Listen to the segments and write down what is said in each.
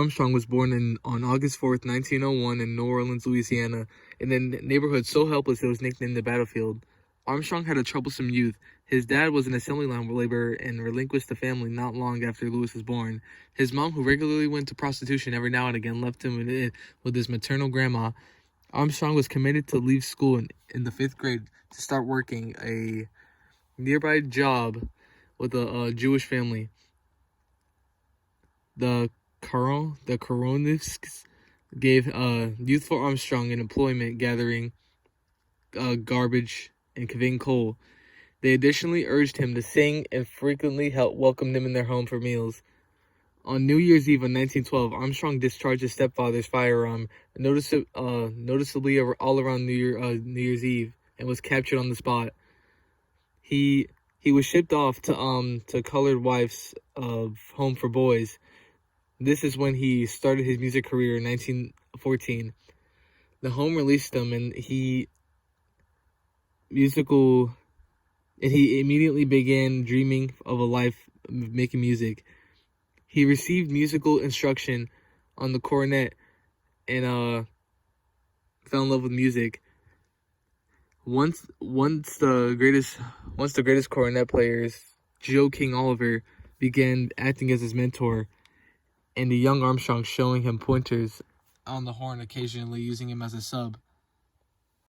Armstrong was born on August 4th, 1901 in New Orleans, Louisiana, in a neighborhood so helpless it was nicknamed the battlefield. Armstrong had a troublesome youth. His dad was an assembly line laborer and relinquished the family not long after Louis was born. His mom, who regularly went to prostitution every now and again, left him with his maternal grandma. Armstrong was committed to leave school in the 5th grade to start working a nearby job with a Jewish family. The Koronievsks gave youthful Armstrong an employment gathering garbage and conveying coal. They additionally urged him to sing and frequently welcomed him in their home for meals. On New Year's Eve of 1912, Armstrong discharged his stepfather's firearm noticeably all around New Year's Eve and was captured on the spot. He was shipped off to colored wives of Home for Boys. This is when he started his music career in 1914. The home released him, and he immediately began dreaming of a life of making music. He received musical instruction on the cornet and fell in love with music. Once the greatest cornet players, Joe King Oliver, began acting as his mentor, and the young Armstrong showing him pointers on the horn, occasionally using him as a sub.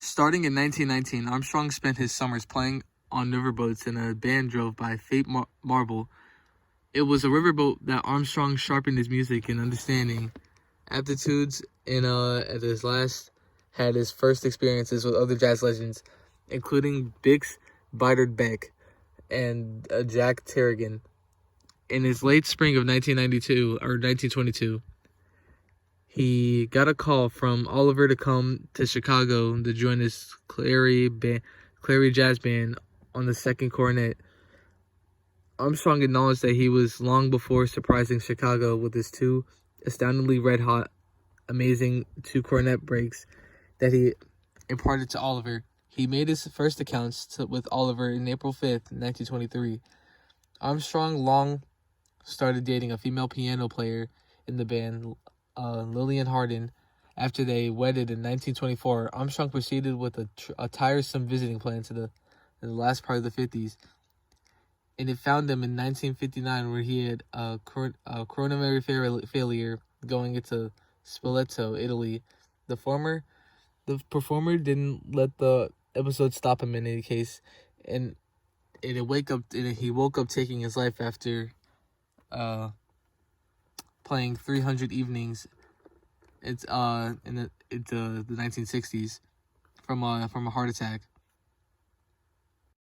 Starting in 1919, Armstrong spent his summers playing on riverboats in a band drove by Fate Marble. It was a riverboat that Armstrong sharpened his music and understanding aptitudes, and at his last had his first experiences with other jazz legends, including Bix Beiderbecke and Jack Terrigan. In his late spring of 1922, he got a call from Oliver to come to Chicago to join his Clary Jazz Band on the second cornet. Armstrong acknowledged that he was long before surprising Chicago with his two astoundingly red-hot, amazing two cornet breaks that he imparted to Oliver. He made his first accounts with Oliver in April 5th, 1923. Armstrong long started dating a female piano player in the band, Lillian Harden. After they wedded in 1924, Armstrong proceeded with a tiresome visiting plan in the last part of the 50s. And it found him in 1959, where he had a coronary failure going into Spoleto, Italy. The performer didn't let the episode stop him in any case, and he woke up taking his life after playing 300 evenings. It's in the 1960s from a heart attack.